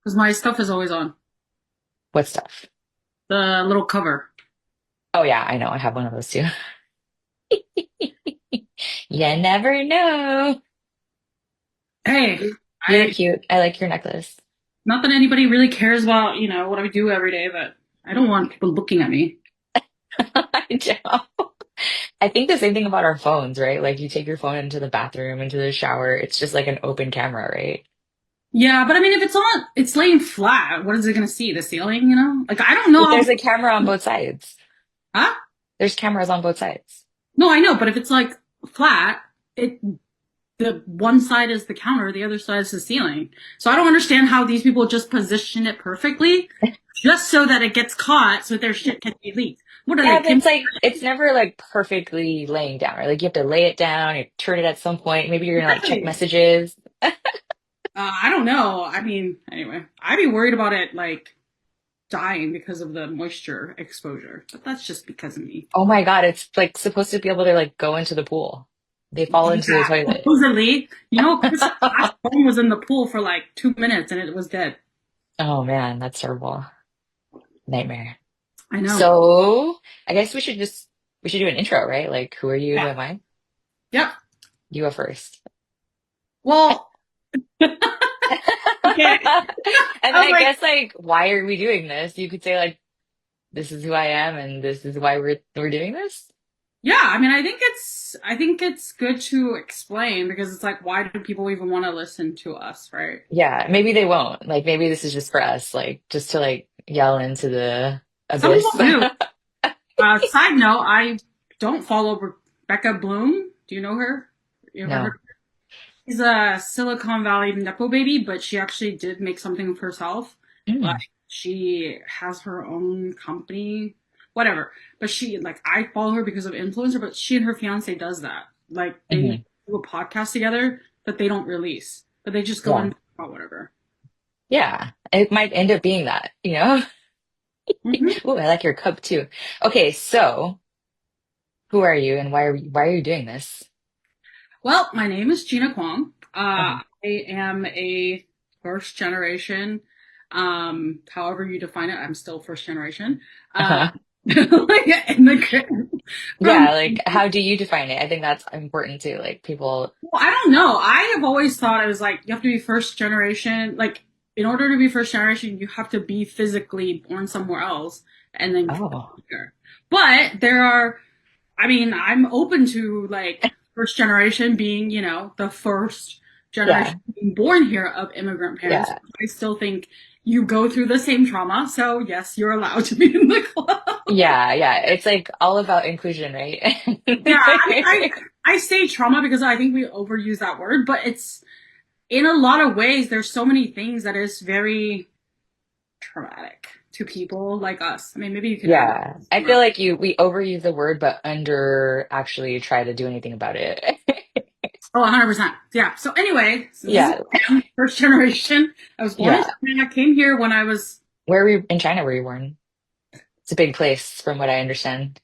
because my stuff is always on. What stuff? The little cover. Oh yeah, I know. I have one of those too. You never know. Hey, You look I cute. I like your necklace. not that anybody really cares about, what I do every day, but I don't want people looking at me. I know. I think the same thing about our phones, right? Like you take your phone into the bathroom, into the shower. It's just like an open camera, right? Yeah, but I mean, if it's laying flat, what is it gonna see? The ceiling, Like I don't know But how. there's a camera on both sides. Huh? There's cameras on both sides. No, I know, but if it's like flat, it the one side is the counter, the other side is the ceiling. So I don't understand how these people just position it perfectly, just so that it gets caught, so their shit can be leaked. What are they, Yeah, but Kim? it's like it's never like perfectly laying down, right? Like you have to lay it down, you turn it at some point. Maybe you're gonna like check Exactly. messages. I don't know. I mean, anyway, I'd be worried about it like dying because of the moisture exposure, but that's just because of me. Oh my God, it's like supposed to be able to like go into the pool. They fall into the Yeah, toilet. supposedly. Chris's last phone was in the pool for like 2 minutes and it was dead. Oh man, that's terrible. Nightmare. I know. So I guess we should do an intro, right? Like who are you, who Yeah. am I? Yep. You go first. Well, okay. And then I was I like, guess like why are we doing this? You could say like this is who I am and this is why we're doing this. yeah, I mean, I think it's good to explain because it's like, why do people even want to listen to us, right? Yeah, maybe they won't. Like maybe this is just for us, like just to like yell into the Some people abyss. do. Side note, I don't follow Rebecca Bloom. Do you know her? You ever heard? No. She's a Silicon Valley nepo baby, but she actually did make something of herself. Like Mm. she has her own company, whatever. But like I follow her because of influencer, but she and her fiance does that. Like they Hmm. do a podcast together that they don't release, but they just go Yeah. in about whatever. Yeah. It might end up being that, you know? Hmm. Ooh, I like your cup too. Okay, so who are you and why are you doing this? Well, my name is Gina Kwong. Uh-huh. I am a first generation, however you define it. I'm still first generation. Uh-huh. Like immigrant from. Yeah, like how do you define it? I think that's important too. Like people, Well, I don't know. I have always thought it was like you have to be first generation. Like in order to be first generation, you have to be physically born somewhere else and then come oh, here. But there are. I mean, I'm open to like first generation being, the first generation yeah, being born here of immigrant parents. yeah, I still think you go through the same trauma. So yes, you're allowed to be in the club. yeah, yeah. It's like all about inclusion, right? Yeah, I mean, I say trauma because I think we overuse that word, but it's in a lot of ways, there's so many things that is very traumatic to people like us. I mean, maybe you could add Yeah. I feel like we overuse the word but under actually try to do anything about it. Oh, 100%. Yeah. So anyway, so this is Yeah. first generation. I was born in Yeah. China. I came here when I was, Where were you in China were you born? It's a big place from what I understand.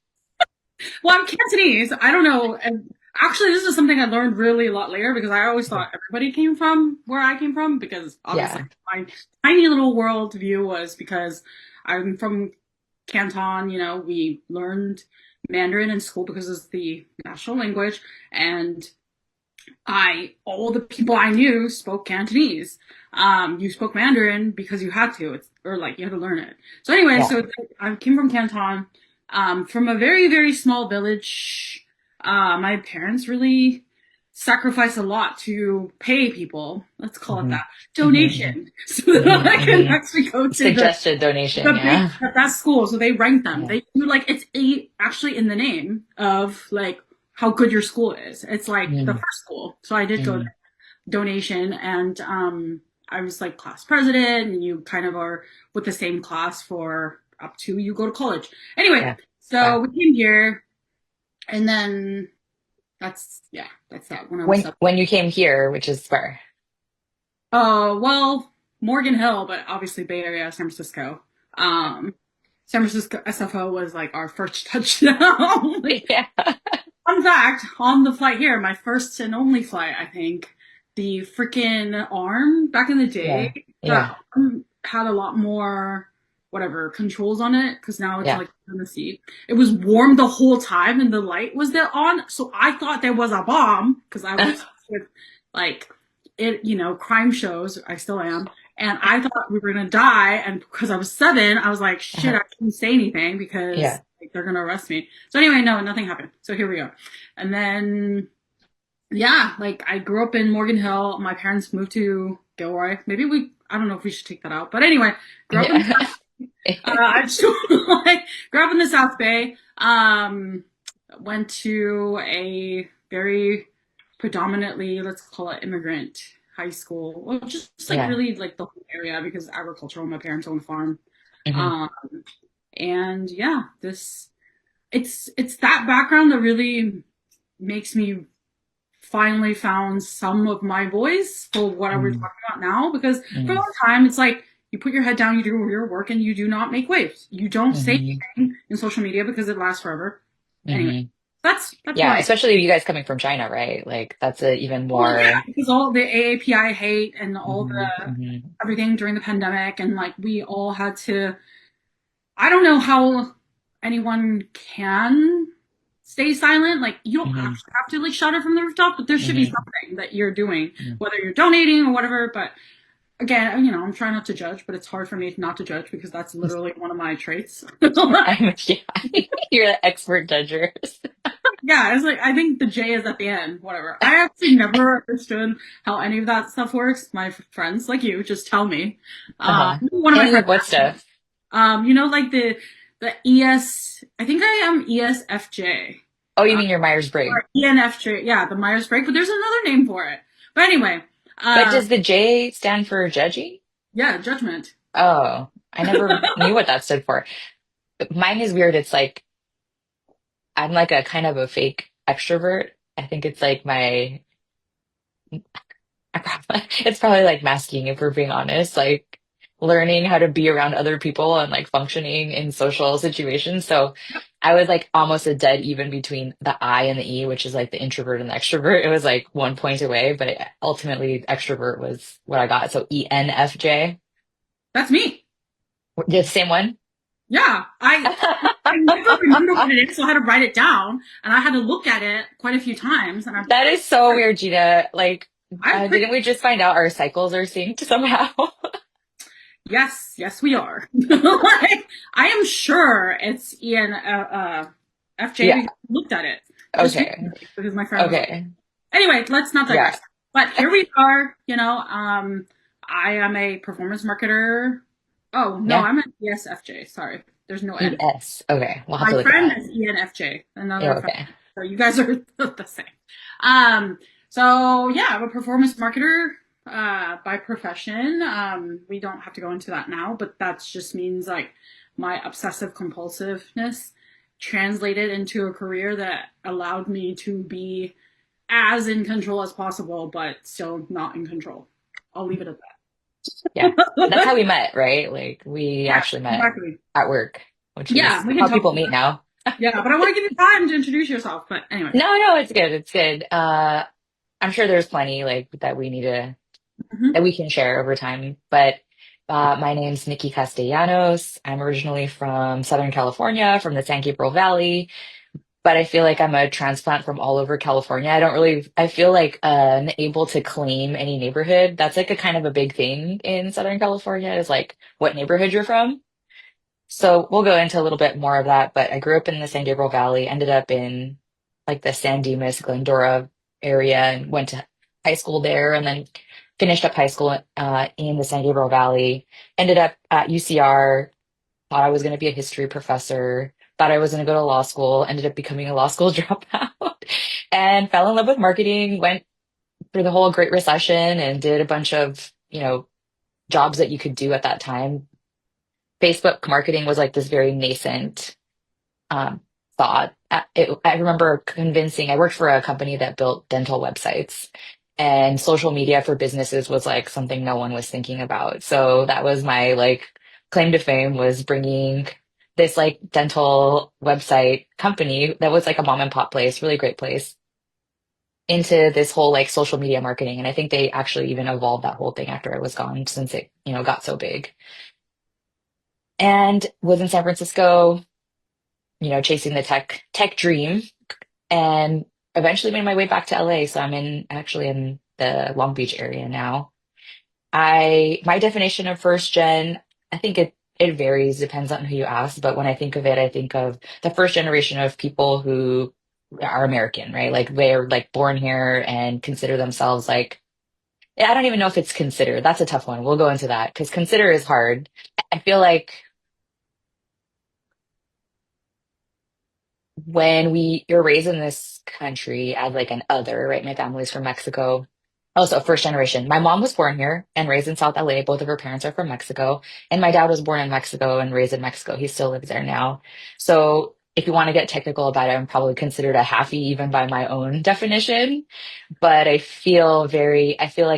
well, I'm Cantonese. I don't know. And actually, this is something I learned really a lot later because I always thought everybody came from where I came from because obviously Yeah. my tiny little world view was because I'm from Canton. We learned Mandarin in school because it's the national language. And all the people I knew spoke Cantonese. You spoke Mandarin because you had to, or like you had to learn it. So anyway, Yeah. so I came from Canton, from a very, very small village. My parents really sacrificed a lot to pay people, let's call it Hmm. that, Hmm. Hmm. donation, so that Hmm. I can Hmm. actually go to Suggested donation, the big yeah. that school. So they rank them. Yeah. They do like actually in the name of like how good your school is. It's like the Mm. first school. So I did go Mm. there, donation, and I was like class president, and you kind of are with the same class for up to you go to college. Anyway, Yeah. so Wow. we came here, and then that's that when I was When up. when you came here, which is where? Oh well, Morgan Hill, but obviously Bay Area, San Francisco. Um, San Francisco SFO was like our first touchdown. Like, Yeah. fun fact, on the flight here, my first and only flight, I think, the freaking arm back in the day, Yeah. the Yeah. had a lot more whatever controls on it because now it's Yeah. like in the seat. It was warm the whole time and the light was there on, so I thought there was a bomb because I was with like it, crime shows. I still am, and I thought we were gonna die. And because I was 7, I was like, shit, Uh-huh. I can't say anything because Yeah. like, they're gonna arrest me. So anyway, no, nothing happened. So here we go. And then yeah, like I grew up in Morgan Hill. My parents moved to Gilroy. I don't know if we should take that out, but anyway, grew up in Yeah. I just like grew up in the South Bay. Went to a very predominantly, let's call it immigrant high school. Well, just like Yeah. really like the whole area because agricultural. My parents own a farm. Hmm. Um, and yeah, this it's that background that really makes me finally found some of my voice for what we're talking Hmm. about now. Because for a Hmm. long time, it's like you put your head down, you do your work, and you do not make waves. You don't say Hmm. anything in social media because it lasts forever. Anyway, Hmm. that's Yeah, my especially you guys coming from China, right? Like that's a even well, yeah, more. because all the AAPI hate and all Hmm. the Hmm. everything during the pandemic, and like we all had to I don't know how anyone can stay silent. Like you don't Hmm. actually have to like shout it from the rooftop, but there should be Hmm. something that you're doing, whether you're donating or whatever. But again, I'm trying not to judge, but it's hard for me not to judge because that's literally one of my traits. Yeah, you're the expert judgers. Yeah, it's like I think the J is at the end, whatever. I actually never understood how any of that stuff works. My friends like you just tell me. Uh-huh. One of my Any friends like what stuff? like the ES. I think I am ESFJ Oh, you uh, mean your Myers-Briggs? or ENFJ. Yeah, the Myers Briggs, but there's another name for it. But anyway, But uh, does the J stand for judgy? yeah, judgment. Oh, I never knew what that stood for. Mine is weird. It's like I'm like a kind of a fake extrovert. I think it's like it's probably like masking if we're being honest, like learning how to be around other people and like functioning in social situations. So I was like almost a dead even between the I and the E, which is like the introvert and the extrovert. It was like 1 point away, but ultimately extrovert was what I got. So ENFJ, That's me. the same one. Yeah, I never remember what it is, so I had to write it down, and I had to look at it quite a few times, and I'm That pretty is so sure. weird, Gina. Like, I'm pretty didn't we just find out our cycles are synced somehow? Yes, yes, we are. Like, I am sure it's FJ Yeah. because I looked at it just Okay. recently because my friend was like, Okay. anyway, let's not Yeah. digress. But here we are, I am a performance marketer. Oh, no, Yeah. I'm an ESFJ. Sorry, there's no N. ES. Okay. We'll have My to look at friend that. is ENFJ, Yeah. another friend. Okay. So you guys are the same. Um, so yeah, I'm a performance marketer by profession. We don't have to go into that now, but that just means like my obsessive compulsiveness translated into a career that allowed me to be as in control as possible, but still not in control. I'll leave it at Yeah. That's how that. we met, right? Like we Yeah, actually met exactly. at work, which Yeah, is we can how talk people about meet that. now. Yeah, but I want to give you time to introduce yourself. But anyway. No, no, it's good. It's good. I'm sure there's plenty like that Mhm. we can share over time. But my name's Nikki Castellanos. I'm originally from Southern California, from the San Gabriel Valley. But I feel like I'm a transplant from all over California. I feel like able to claim any neighborhood. That's like a kind of a big thing in Southern California is like what neighborhood you're from. So we'll go into a little bit more of that. But I grew up in the San Gabriel Valley, ended up in like the San Dimas, Glendora area and went to high school there and then finished up high school in the San Gabriel Valley. Ended up at UCR, thought I was going to be a history professor, thought I was going to go to law school, ended up becoming a law school dropout, and fell in love with marketing, went through the whole Great Recession and did a bunch of, jobs that you could do at that time. Facebook marketing was like this very nascent um, thought. I remember I worked for a company that built dental websites, and social media for businesses was like something no one was thinking about. So that was my like claim to fame was bringing this like dental website company that was like a mom and pop place, really great place, into this whole like social media marketing. And I think they actually even evolved that whole thing after I was gone since it, got so big. And was in San Francisco, chasing the tech dream and eventually made my way back to LA. So I'm actually in the Long Beach area now. My definition of first gen, I think it varies, depends on who you ask. But when I think of it, I think of the first generation of people who are American, right? Like they're like born here and consider themselves like, I don't even know if it's consider. That's a tough one. We'll go into that because consider is hard. I feel like when you're raised in this country as like an other, right? My family's from Mexico. Also, first generation. My mom was born here and raised in South LA. Both of her parents are from Mexico. And my dad was born in Mexico and raised in Mexico. He still lives there now. So if you want to get technical about it, I'm probably considered a halfie even by my own definition. But I feel like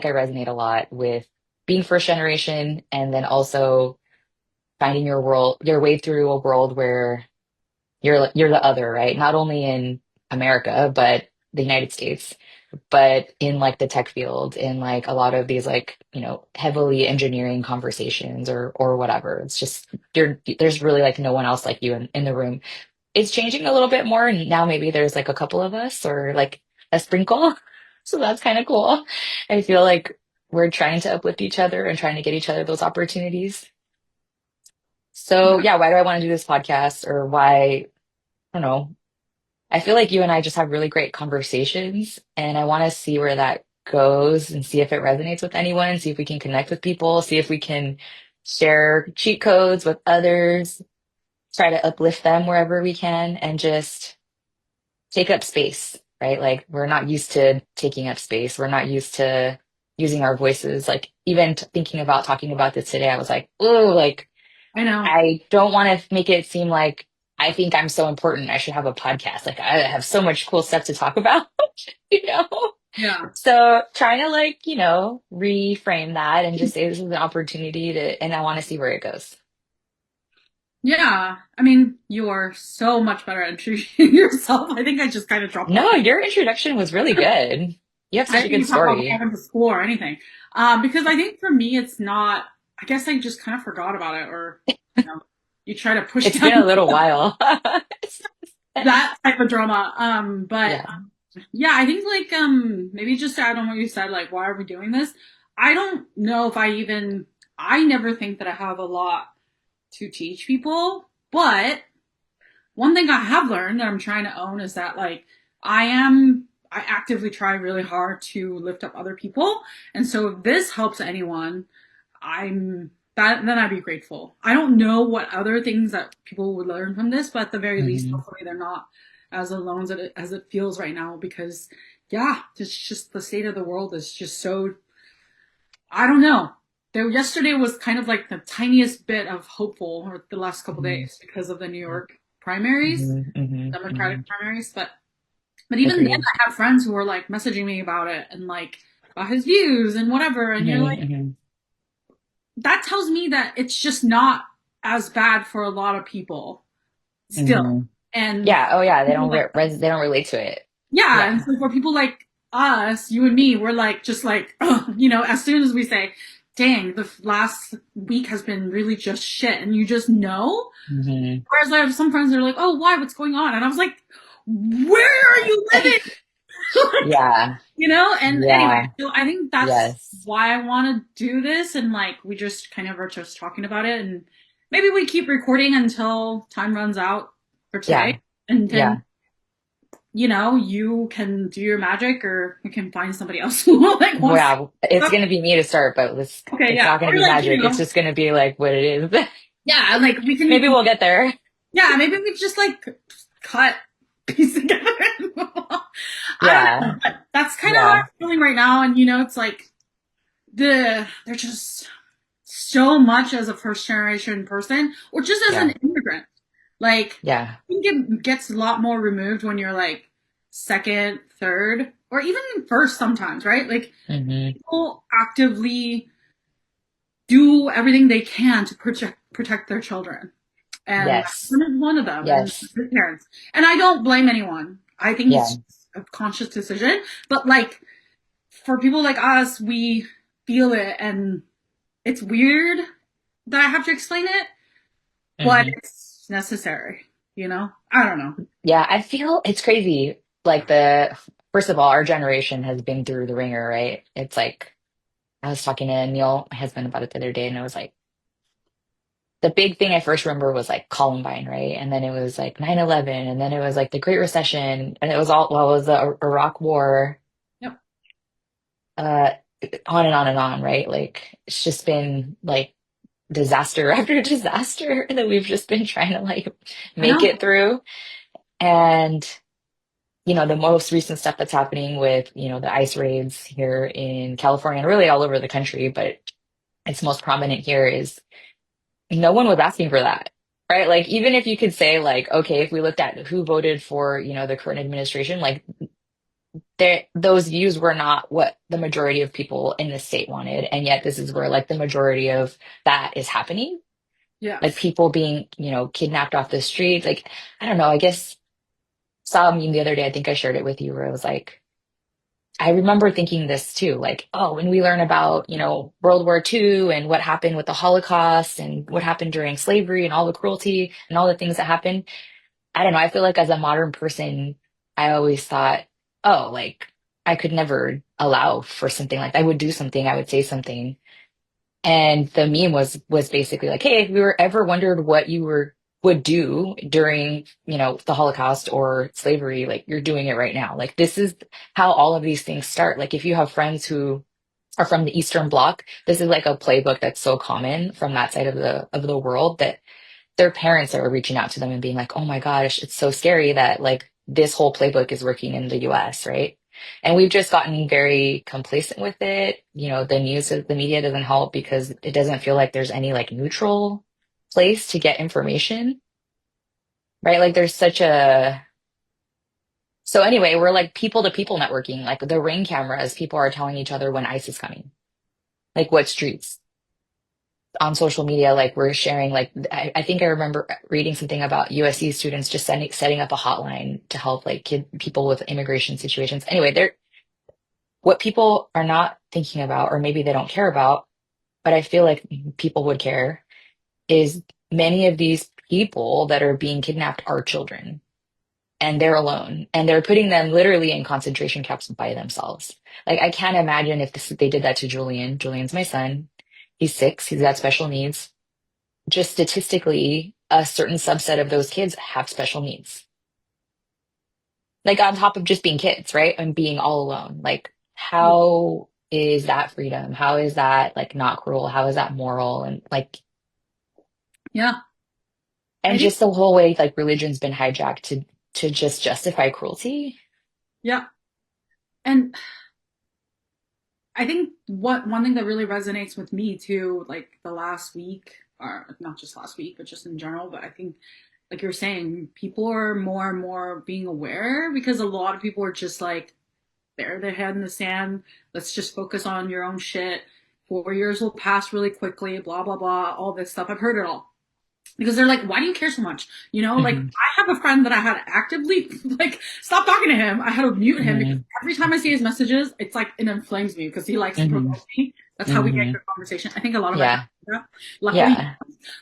I resonate a lot with being first generation and then also finding your way through a world where you're the other, right? Not only in America, but the United States, but in like the tech field, in like a lot of these like, heavily engineering conversations or whatever. It's just there's really like no one else like you in the room. It's changing a little bit more, and now maybe there's like a couple of us or like a sprinkle. So that's kind of cool. I feel like we're trying to uplift each other and trying to get each other those opportunities. So Yeah, yeah, why do I want to do this podcast or why, I don't know. I feel like you and I just have really great conversations, and I want to see where that goes and see if it resonates with anyone, see if we can connect with people, see if we can share cheat codes with others, try to uplift them wherever we can, and just take up space, right? Like, we're not used to taking up space. We're not used to using our voices. Like, even thinking about talking about this today, I was like, oh, like, I know. I don't want to make it seem like I think I'm so important. I should have a podcast. Like I have so much cool stuff to talk about, you know? Yeah. So trying to like, reframe that and just say this is an opportunity and I want to see where it goes. Yeah. I mean, you are so much better at introducing yourself. I think I just kind of dropped off. No, your introduction was really good. You have I such a didn't good even talk about what story. happened to school or anything. Because I think for me, it's not, I guess I just kind of forgot about it or, you know, you try to push It's been a down little while. that type of drama. But Yeah. yeah, I think like, maybe just to add on what you said, like, why are we doing this? I don't know if I never think that I have a lot to teach people, but one thing I have learned that I'm trying to own is that like I actively try really hard to lift up other people. And so if this helps anyone, I'm that then I'd be grateful. I don't know what other things that people would learn from this, but at the very least, Hmm. hopefully they're not as alone as it feels right now because yeah, it's just the state of the world is just so I don't know. Yesterday was kind of like the tiniest bit of hopeful, or the last couple Hmm. days, because of the New York primaries, Hmm. Hmm. Hmm. Democratic primaries. But even then, Agreed. I have friends who are like messaging me about it and like about his views and whatever. And you're Hmm. like, Hmm. that tells me that it's just not as bad for a lot of people still. Hmm. And Yeah. Oh yeah. people like They don't relate to it. yeah, and Yeah. so for people like us, you and me, we're like just like as soon as we say, "Dang, the last week has been really just shit," and you just know. Hmm. Whereas I have some friends that are like, "Oh, why? What's going on?" And I was like, "Where are you living?" like, Yeah. And anyway, Yeah. so I think that's Yes. why I want to do this, and like we just kind of are just talking about it, and maybe we keep recording until time runs out for today, Yeah. and then Yeah. you can do your magic or we can find somebody else who like wants Wow. It's to. gonna be me to start, but Okay, it's yeah. not gonna Or be like, magic. It's just gonna be like what it is. yeah, like we Maybe can, we'll get there. yeah, maybe we just like cut piece together. I don't know, Yeah. but that's kind of how I'm Yeah. feeling right now. And it's like there's just so much as a first generation person or just as an Yeah. immigrant. Like, Yeah. I think it gets a lot more removed when you're like second, third, or even first sometimes, right? Like Hmm. people actively do everything they can to protect their children. And Yes. I'm one of them and Yes. their parents. And I don't blame anyone. I think it's Yeah. a conscious decision. But like for people like us, we feel it, and it's weird that I have to explain it, but Hmm. it's necessary. I don't know. Yeah, I feel it's crazy. Like first of all, our generation has been through the ringer, right? It's like I was talking to Neil, my husband, about it the other day, and I was like, the big thing I first remember was like Columbine, right? And then it was like 9/11, and then it was like the Great Recession, and it was well, it was the Iraq War, Yep. uh, on and on and on, right? Like it's just been like disaster after disaster that we've just been trying to like I make know. it through. And the most recent stuff that's happening with, the ICE raids here in California and really all over the country, but it's most prominent here is no one was asking for that, right? Like, even if you could say, like, okay, if we looked at who voted for, the current administration, like, those views were not what the majority of people in the state wanted. And yet, this is where, like, the majority of that is happening. Like, Yes. people being, kidnapped off the street. Like, I don't know, I guess saw a meme the other day. I think I shared it with you where it was like, I remember thinking this too, like, oh, when we learn about, World War II and what happened with the Holocaust and what happened during slavery and all the cruelty and all the things that happened, I don't know. I feel like as a modern person, I always thought, oh, like I could never allow for something like that. I would do something, I would say something. And the meme was basically like, hey, if you were ever wondered what you would do during, the Holocaust or slavery, like you're doing it right now. Like this is how all of these things start. Like if you have friends who are from the Eastern Bloc, this is like a playbook that's so common from that side of the world that their parents are reaching out to them and being like, oh my gosh, it's so scary that like this whole playbook is working in the US, right? And we've just gotten very complacent with it. The news, the media doesn't help because it doesn't feel like there's any like neutral place to get information, right? Like there's such a, so anyway, we're like people to people networking, like the ring cameras, people are telling each other when ICE is coming, like what streets on social media, like we're sharing, like I think I remember reading something about USC students just setting up a hotline to help like people with immigration situations. Anyway, what people are not thinking about, or maybe they don't care about, but I feel like people would care, is many of these people that are being kidnapped are children and they're alone and they're putting them literally in concentration camps by themselves. Like I can't imagine if they did that to Julian. Julian's my son. He's 6. He's got special needs. Just statistically, a certain subset of those kids have special needs. Like on top of just being kids, right? And being all alone. Like, how is that freedom? How is that like not cruel? How is that moral? And like, Yeah. I and think, just the whole way like religion's been hijacked to just justify cruelty. yeah. And I think what one thing that really resonates with me too, like the last week, or not just last week, but just in general, but I think like you're saying, people are more and more being aware because a lot of people are just like bury their head in the sand. Let's just focus on your own shit. 4 years will pass really quickly, blah blah blah, all this stuff. I've heard it all. Because they're like, why do you care so much? Like Hmm. I have a friend that I had to actively like stop talking to him. I had to mute him because Hmm. every time I see his messages, it's like it inflames me because he likes to Hmm. provoke me. That's how we get Hmm. good conversation. I think a lot of our guys Yeah. do that. Luckily. Yeah.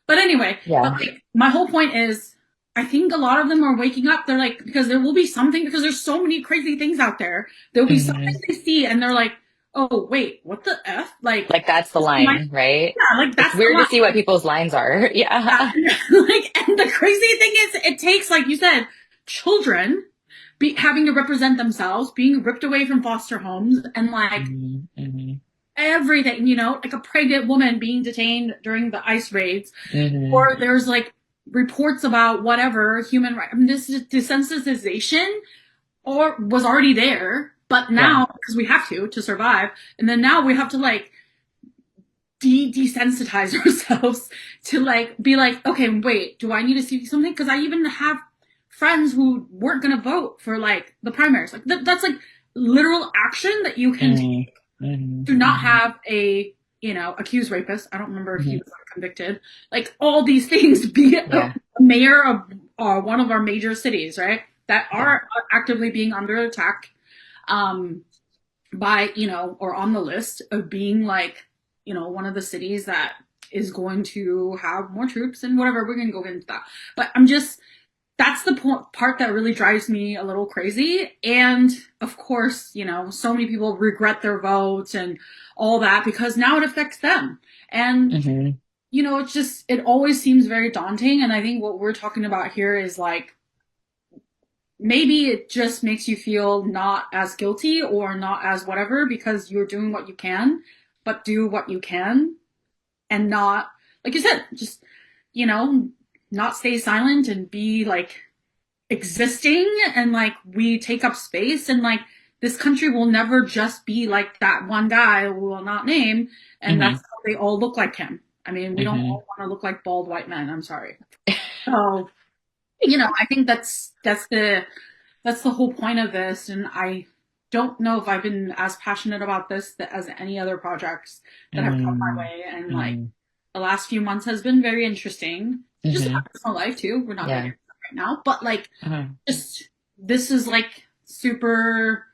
But anyway, but Yeah. like my whole point is I think a lot of them are waking up. They're like, because there will be something because there's so many crazy things out there. There will be something Hmm. they see and they're like, oh wait, what the F? Like Like that's the this might line, right? yeah, like It's that's the weird to line. see what people's lines are. Yeah. Like, and the crazy thing is, it takes, like you said, children having to represent themselves, being ripped away from foster homes, and like Hmm. Hmm. everything, like a pregnant woman being detained during the ICE raids, Hmm. or there's like reports about whatever human rights. I mean, this desensitization or was already there, but Yeah. now because we have to survive, and then now we have to like desensitize ourselves to like be like, okay, wait, do I need to see something? Because I even have friends who weren't gonna vote for like the primaries. Like that's like literal action that you can take Hmm. Hmm. to not Hmm. have a accused rapist. I don't remember if he Hmm. was convicted. Like all these things, be a Yeah. mayor of one of our major cities, right? that Yeah. are actively being under attack, um, by, or on the list of being like, one of the cities that is going to have more troops and whatever. We're going to go into that. But that's the part that really drives me a little crazy. And of course, so many people regret their votes and all that because now it affects them. And, Hmm. it always seems very daunting. And I think what we're talking about here is like, maybe it just makes you feel not as guilty or not as whatever because you're doing what you can, but do what you can and not, like you said, just, you know, not stay silent and be like existing and like we take up space and like this country will never just be like that one guy who will not name and Hmm. that's how they all look like him. I mean, we don't Hmm. all want to look like bald white men. I'm sorry. So, I think that's the whole point of this. And I don't know if I've been as passionate about this as any other projects that have come my Hmm. way. And like Hmm. the last few months has been very interesting. Just in my Hmm. personal life too. We're not gonna Yeah. get into that right now. But like Uh-huh. just this is like super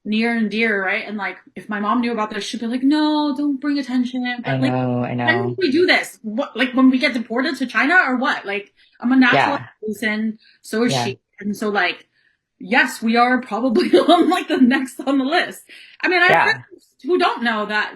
near and dear, right? And like if my mom knew about this, she'd be like, no, don't bring attention. I But like know, I when do know. we do this? What, like when we get deported to China or what? Like I'm a naturalized Yeah. citizen, so is Yeah. she. And so like yes, we are probably on like the next on the list. I mean, I have Yeah. friends who don't know that,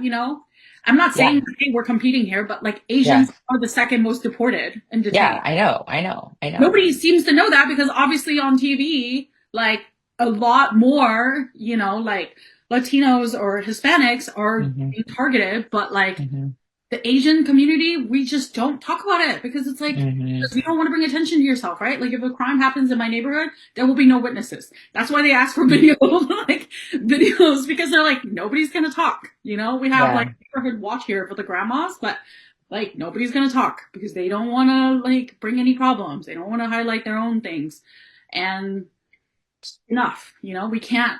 I'm not saying Yeah. hey, we're competing here, but like Yeah. Asians are the second most deported and Yeah. detained. I know. I know. I know. Nobody seems to know that because obviously on TV, like a lot more, like Latinos or Hispanics are Hmm. being targeted, but like Hmm. the Asian community, we just don't talk about it because it's like, Hmm. because you don't want to bring attention to yourself, right? Like if a crime happens in my neighborhood, there will be no witnesses. That's why they ask for video, like videos, because they're like, nobody's going to talk. We have like Yeah. neighborhood watch here for the grandmas, but like nobody's going to talk because they don't want to like bring any problems. They don't want to highlight their own things. And enough, we can't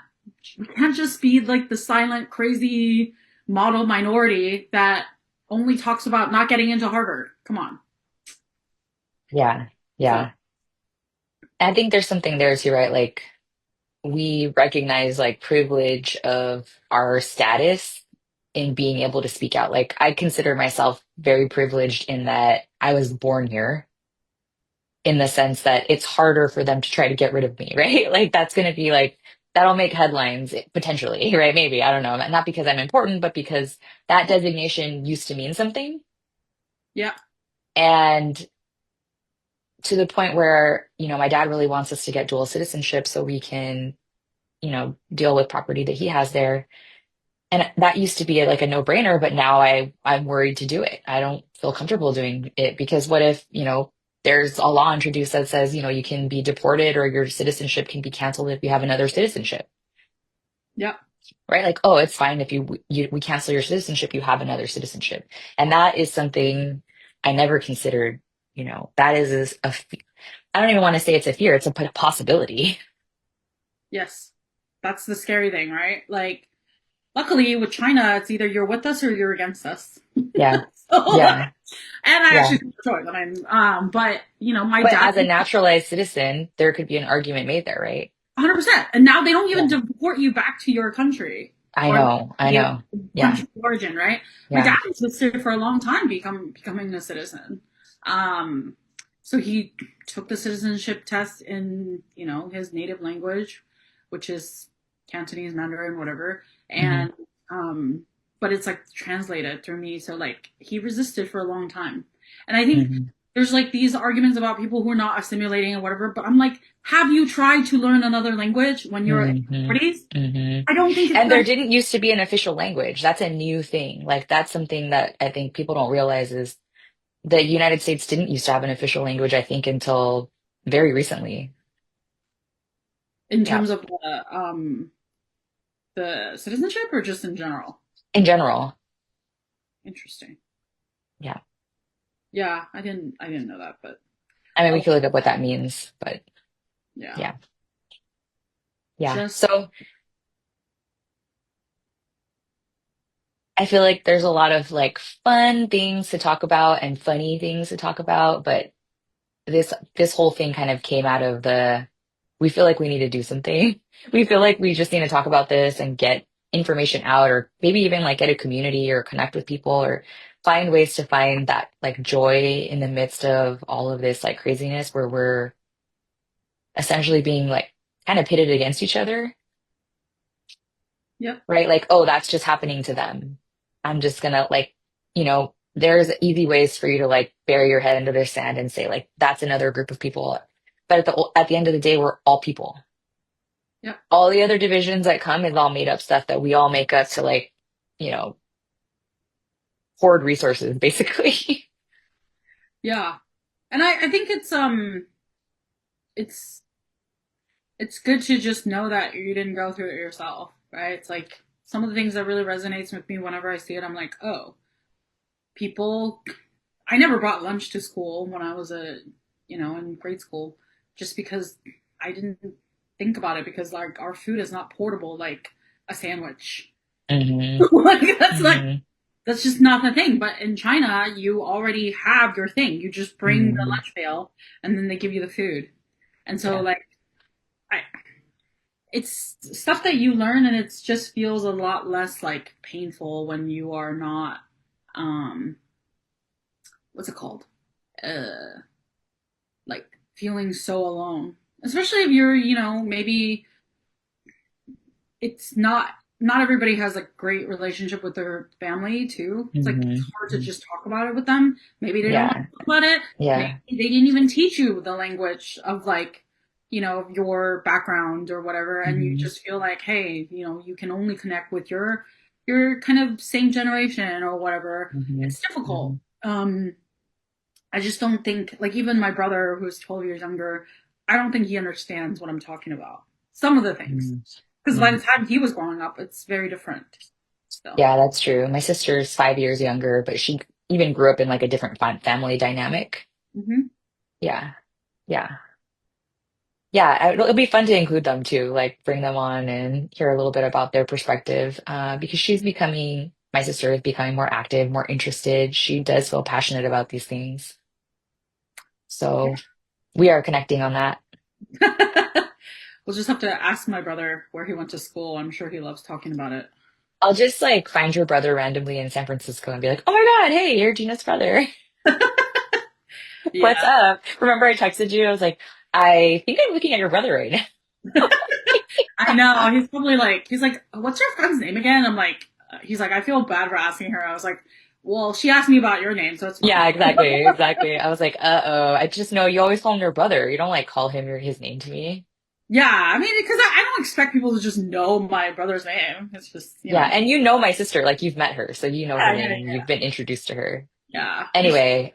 just be like the silent, crazy model minority that only talks about not getting into Harvard. Come on. Yeah. So, Yeah. I think there's something there too, right? Like we recognize like privilege of our status in being able to speak out. Like I consider myself very privileged in that I was born here in the sense that it's harder for them to try to get rid of me, right? Like that's going to be like that'll make headlines potentially, right? Maybe, I don't know. Not because I'm important, but because that designation used to mean something. yeah, And to the point where, my dad really wants us to get dual citizenship so we can, deal with property that he has there. And that used to be like a no-brainer, but now I'm worried to do it. I don't feel comfortable doing it because what if, there's a law introduced that says, you can be deported or your citizenship can be canceled if you have another citizenship, yeah, right? Like, oh, it's fine if we cancel your citizenship, you have another citizenship. And that is something I never considered, that is I don't even want to say it's a fear, it's a possibility. yes. That's the scary thing, right? Like, luckily with China, it's either you're with us or you're against us. Yeah. So, Yeah. and I Yeah. actually think the choice. I mean, but my But dad, as a naturalized citizen, there could be an argument made there, right? 100%. And now they don't even Yeah. deport you back to your country I or know. I the know. Yeah. country of origin, right? My Yeah. dad existed for a long time becoming a citizen. Um, so he took the citizenship test in, his native language, which is Cantonese, Mandarin, whatever. Hmm. And but it's like translated through me. So like he resisted for a long time. And I think Hmm. there's like these arguments about people who are not assimilating and whatever, but I'm like, have you tried to learn another language when you're in Hmm. your 40s? Hmm. I don't think it's And there that. didn't used to be an official language. That's a new thing. Like that's something that I think people don't realize is the United States didn't used to have an official language, I think, until very recently. In Yeah. terms of the citizenship or just in general? In general. Interesting. Yeah. Yeah, I didn't know that, but I mean, we oh could look up what that means, but yeah. yeah. Yeah. Just So I feel like there's a lot of like fun things to talk about and funny things to talk about, but this whole thing kind of came out of the we feel like we need to do something. We feel like we just need to talk about this and get information out, or maybe even like get a community or connect with people or find ways to find that like joy in the midst of all of this like craziness where we're essentially being like kind of pitted against each other, Yep. right? Like, oh, that's just happening to them. I'm just gonna like, there's easy ways for you to like bury your head into the sand and say like that's another group of people. But at the end of the day, we're all people. Yep. All the other divisions that come is all made up stuff that we all make up to like, you know, hoard resources, basically. Yeah. And I think it's it's good to just know that you didn't go through it yourself, right? It's like some of the things that really resonates with me whenever I see it, I'm like, oh, people. I never brought lunch to school when I was in grade school, just because I didn't think about it because like our food is not portable like a sandwich. Hmm. Like Hmm. that's just not the thing. But in China, you already have your thing. You just bring the Hmm. lunch pail, and then they give you the food. And so Yeah. like I it's stuff that you learn and it just feels a lot less like painful when you are not um what's it called uh like feeling so alone, especially if you're maybe it's not everybody has a great relationship with their family too. It's like it's Hmm. hard to just talk about it with them. Maybe they don't want Yeah. to talk about it. Maybe Yeah. they didn't even teach you the language of like your background or whatever, and you Hmm. just feel like, hey, you can only connect with your kind of same generation or whatever. Hmm. It's difficult. Hmm. I just don't think like even my brother who's 12 years younger, I don't think he understands what I'm talking about. Some of the things. Because by Hmm. the time he was growing up, it's very different. So, Yeah, that's true. My sister's 5 years younger, but she even grew up in like a different family dynamic. hmm Yeah. Yeah. Yeah, it'll be fun to include them too, like bring them on and hear a little bit about their perspective. Because my sister is becoming more active, more interested. She does feel passionate about these things. So we are connecting on that. we'll just have to ask my brother where he went to school. I'm sure he loves talking about it. I'll just like find your brother randomly in San Francisco and be like, oh my God, hey, you're Gina's brother. Yeah, What's up? Remember I texted you? I was like, I think I'm looking at your brother right now. I know. He's like, what's your friend's name again? He's like, I feel bad for asking her. I was like, well, she asked me about your name, so it's fine. Yeah, exactly, exactly. I was like, uh-oh. I just know you always call him your brother. You don't like call him his name to me. Yeah, I mean, because I don't expect people to just know my brother's name. It's just, Yeah, and you know my sister, like you've met her, so you know her yeah, yeah, name. You've been introduced to her. yeah. Anyway,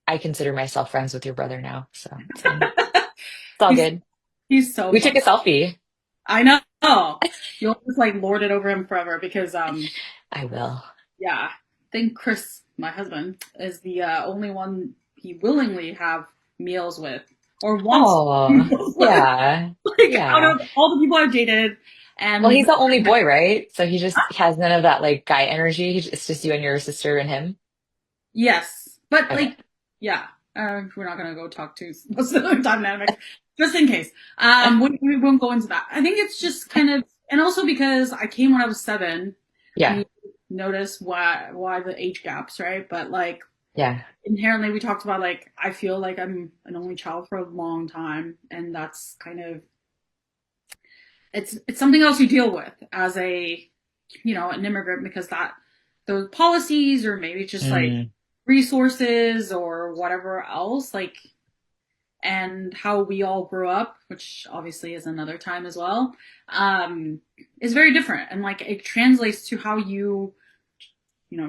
I consider myself friends with your brother now, so it's fine. It's all He's good. he's so We took fun. a selfie. I know. You'll just like lord it over him forever because I will. yeah, I think Chris, my husband, is the only one he willingly have meals with or wants Oh, meals with. yeah. Like out Yeah. of all the people I've dated, Well, and he's the only boy, right? So he just has none of that like guy energy. It's just you and your sister and him. yes, but Okay. like yeah, we're not gonna go talk to most of the time dynamics just in case. We won't go into that. I think it's just kind of, and also because I came when I was 7, and Yeah. you notice why the age gaps, right? But like Yeah. inherently we talked about like I feel like I'm an only child for a long time, and that's kind of it's something else you deal with as a an immigrant because that those policies or maybe just like Mm. resources or whatever else like and how we all grew up, which obviously is another time as well, um is very different, and like it translates to how you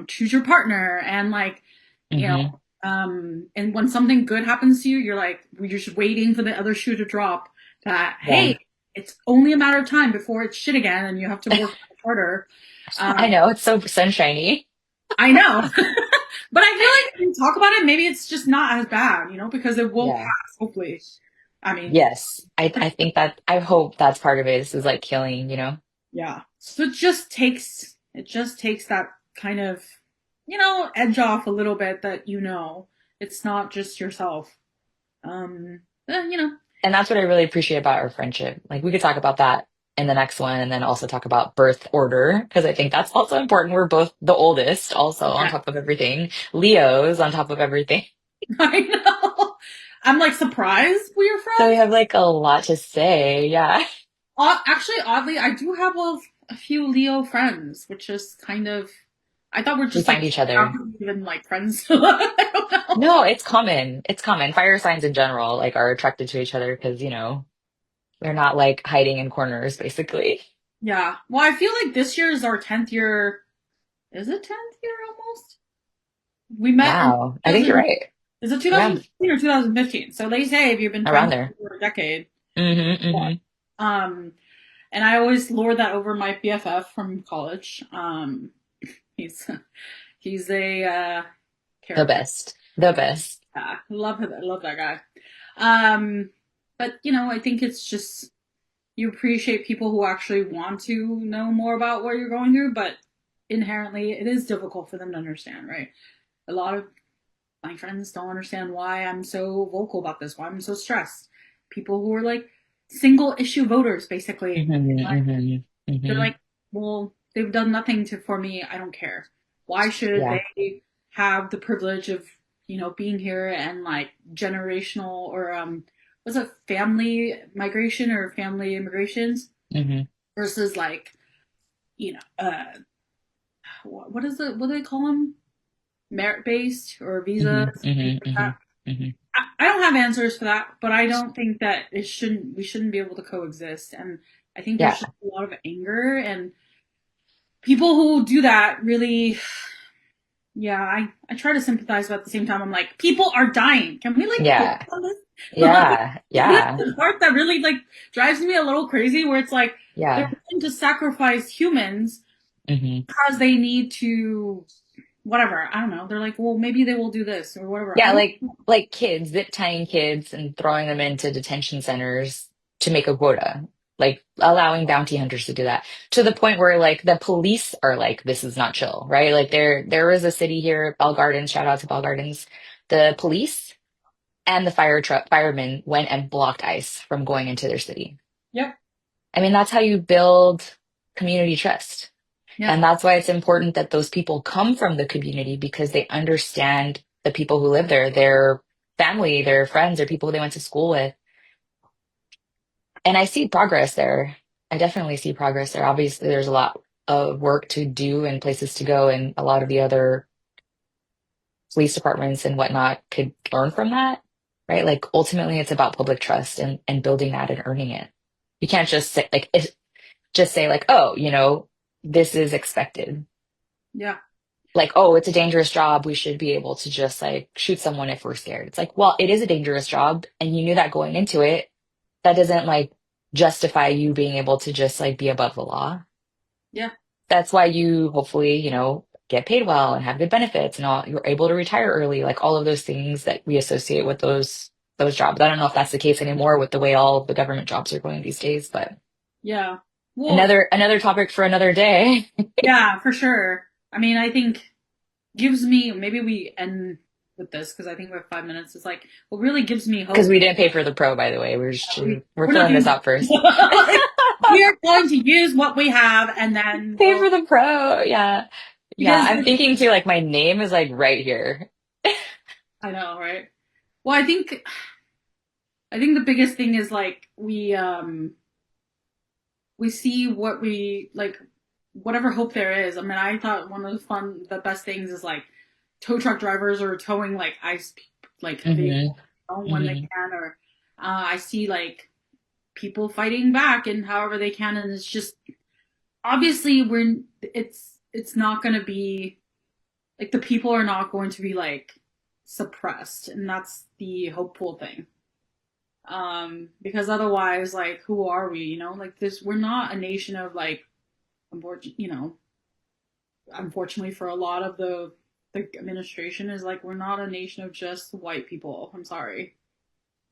choose your partner and like you know Hmm. and when something good happens to you you're like you're just waiting for the other shoe to drop that Yeah. hey it's only a matter of time before it's shit again and you have to work harder. I um know it's so sunshiny. I know. But I feel like when you talk about it maybe it's just not as bad because it will Yeah. pass hopefully. I mean, Yes. I think that I hope that's part of it is like healing. yeah, so it just takes that kind of edge off a little bit that it's not just yourself. um you know And that's what I really appreciate about our friendship. Like we could talk about that in the next one and then also talk about birth order because I think that's also important. We're both the oldest, also on Yeah, top of everything. Leo's on top of everything. I know. I'm like surprised we're So we friends. have like a lot to say. Yeah. Actually, oddly, I do have a few Leo friends, which is kind of. I thought we're We just find like each other. not even like friends. I don't know. No, it's common. It's common. Fire signs in general like are attracted to each other because, they're not like hiding in corners basically. Yeah. Well, I feel like this year is our 10th year. Is it 10th year almost? We met in Wow. I think you're 2000. right. Is it Around 2015 or 2015? So they say if you've been around friends there. for a decade, what? Hmm. Um, and I always lord that over my BFF from college. He's he's a The character. best. The best. Yeah, love him. I love that guy. Um, but I think it's just you appreciate people who actually want to know more about what you're going through, but inherently it is difficult for them to understand, right? A lot of my friends don't understand why I'm so vocal about this, why I'm so stressed. People who are like single issue voters, basically. Hmm. Like, Hmm. they're Hmm. like, well, they've done nothing for me. I don't care. Why should Yeah. they have the privilege of, being here and like generational or was it family migration or family immigrations Hmm. versus like, what is it? What do they call them? Merit based or Hmm. visas, things Hmm. like Hmm. that. hmm I don't have answers for that, but I don't think that we shouldn't be able to coexist. And I think there's Yeah. just a lot of anger and people who do that really, yeah, I try to sympathize, but at the same time, I'm like, people are dying. Can we like focus Yeah. on this? Like, Yeah. this Yeah. is the part that really like drives me a little crazy, where it's like they're Yeah. willing to sacrifice humans Hmm. because they need to, whatever. I don't know. They're like, well, maybe they will do this or whatever. I Yeah, don't. like kids, zip tying kids and throwing them into detention centers to make a quota. Like allowing bounty hunters to do that to the point where like the police are like, this is not chill, right? Like there is a city here, Bell Gardens, shout out to Bell Gardens. The police and the firemen went and blocked ICE from going into their city. Yep. I mean, that's how you build community trust. Yep. And that's why it's important that those people come from the community because they understand the people who live there, their family, their friends, or people they went to school with. And I see progress there. I definitely see progress there. Obviously, there's a lot of work to do and places to go, and a lot of the other police departments and whatnot could learn from that, right? Like ultimately, it's about public trust and building that and earning it. You can't just say just say like, oh, this is expected. Yeah. Like, oh, it's a dangerous job. We should be able to just like shoot someone if we're scared. It's like, well, it is a dangerous job, and you knew that going into it. That doesn't like justify you being able to just like be above the law. Yeah. That's why you hopefully, get paid well and have good benefits and all. You're able to retire early, like all of those things that we associate with those jobs. I don't know if that's the case anymore with the way all of the government jobs are going these days, but Yeah. Well, another topic for another day. yeah, for sure. I mean, I think gives me maybe we end with this because I think we have 5 minutes. It's like what really gives me Because hope. we didn't pay for the pro, by the way. We're We're not filling this doing out first. like, we are going to use what we have and then Pay we'll for the pro. Yeah. Yeah. because I'm thinking too, like my name is like right here. I know, right? Well, I think the biggest thing is like we see what we like whatever hope there is. I mean, I thought one of the best things is like tow truck drivers or towing like like Hmm. vehicles when they Hmm. can, or I see like people fighting back and however they can, and it's just obviously it's not going to be like the people are not going to be like suppressed, and that's the hopeful thing. Because otherwise, like, who are we? Like this, we're not a nation of like, unfortunately for a lot of the administration is like we're not a nation of just white people. I'm sorry,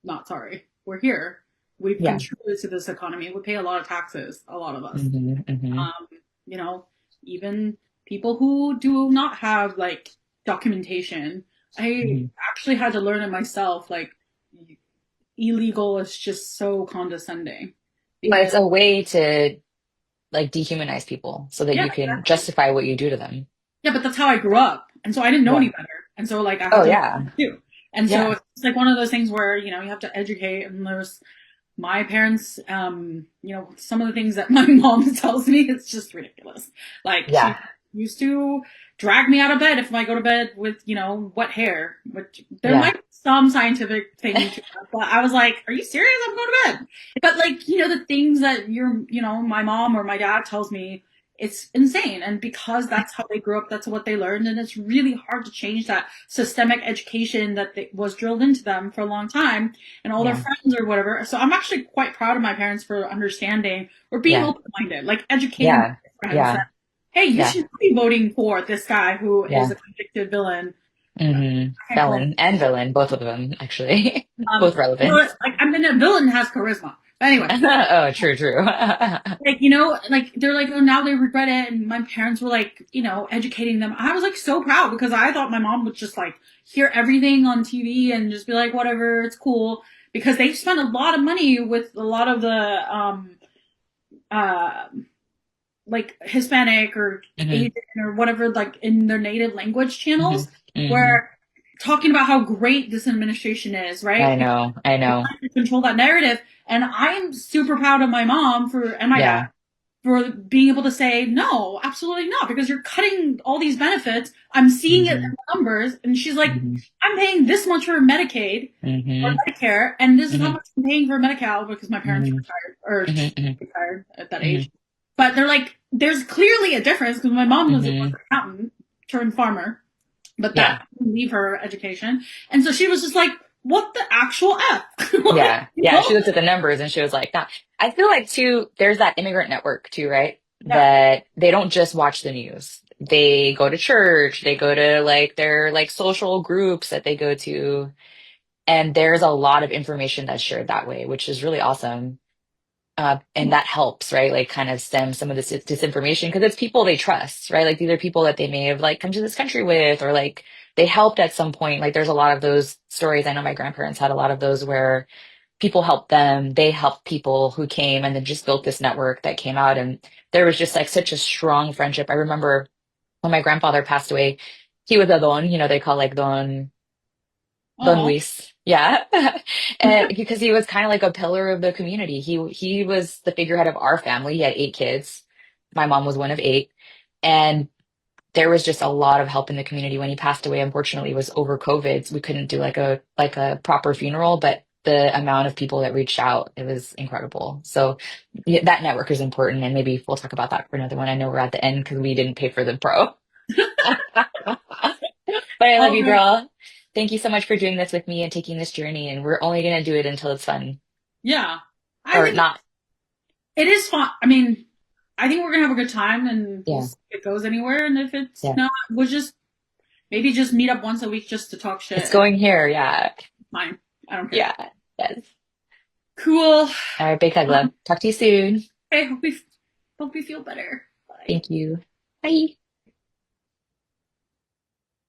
not sorry. We're here. We've Yeah. contributed to this economy. We pay a lot of taxes, a lot of us. Hmm. Hmm. Um, you know, even people who do not have like documentation. I Hmm. actually had to learn it myself. Like illegal is just so condescending But it's because a way to like dehumanize people so that yeah, you can exactly. justify what you do to them. Yeah, but that's how I grew up. And so I didn't know any Yeah. better. And so like I had Oh to learn yeah. too. And so Yeah. it's like one of those things where, you have to educate and there's my parents, some of the things that my mom tells me, it's just ridiculous. Like Yeah. she used to drag me out of bed if I go to bed with, wet hair, which there Yeah. might be some scientific thing to that, but I was like, are you serious? I'm going to bed. But like, the things that my mom or my dad tells me, it's insane. And because that's how they grew up, that's what they learned. And it's really hard to change that systemic education that was drilled into them for a long time and all their Yeah. friends or whatever. So I'm actually quite proud of my parents for understanding or being Yeah. open minded, like educating Yeah. my friends Yeah. that, hey, you Yeah. should be voting for this guy who is Yeah. a convicted villain. I can't call him. Felon and villain, both of them actually. Both relevant. Like I mean, a villain has charisma. But anyway, Oh, true, true. like like they're like, oh, now they regret it, and my parents were like, educating them. I was like so proud because I thought my mom would just like hear everything on TV and just be like, whatever, it's cool. Because they spent a lot of money with a lot of the uh like Hispanic or hmm Asian or whatever, like in their native language hmm channels, hmm where talking about how great this administration is, I right? Because know. I they're know. trying to control that narrative. And I am super proud of my mom and my dad Yeah. for being able to say, no, absolutely not, because you're cutting all these benefits. I'm seeing it in hmm the numbers. And she's like, hmm I'm paying this much for Medicaid or hmm Medicare, and this is how hmm much I'm paying for Medi-Cal because my parents hmm are retired or hmm hmm retired at that hmm age. But they're like, there's clearly a difference because my mom was an hmm accountant turned farmer, but Yeah. that didn't leave her education. And so she was just like, what the actual F? Like, Yeah. Yeah. She looked at the numbers and she was like, nah. I feel like too, there's that immigrant network too, right? Yeah. That they don't just watch the news. They go to church, they go to like their like social groups that they go to. And there's a lot of information that's shared that way, which is really awesome. And that helps, right? Like kind of stem some of this disinformation because it's people they trust, right? Like these are people that they may have like come to this country with, or like they helped at some point. Like there's a lot of those stories. I know my grandparents had a lot of those where people helped them, they helped people who came and then just built this network that came out. And there was just like such a strong friendship. I remember when my grandfather passed away, he was a don, they call like Don Oh. Luis. Yeah. And because he was kind of like a pillar of the community. He was the figurehead of our family. He had 8 kids. My mom was one of 8. And there was just a lot of help in the community when he passed away. Unfortunately, it was over COVID. So we couldn't do like a proper funeral, but the amount of people that reached out, it was incredible. So yeah, that network is important. And maybe we'll talk about that for another one. I know we're at the end because we didn't pay for the pro. But I love All you, right. girl. Thank you so much for doing this with me and taking this journey. And we're only going to do it until it's fun Yeah. I or think not. it is fun. I mean, I think we're gonna have a good time and we'll Yeah. see if it goes anywhere. And if it's Yeah. not, we'll just maybe just meet up once a week just to talk It's shit and going here. Yeah. fine. I don't care. Yeah. Yes. Cool. All right. Big hug, love. Talk to you soon. Okay, hope you feel better. Bye. Thank you. Bye.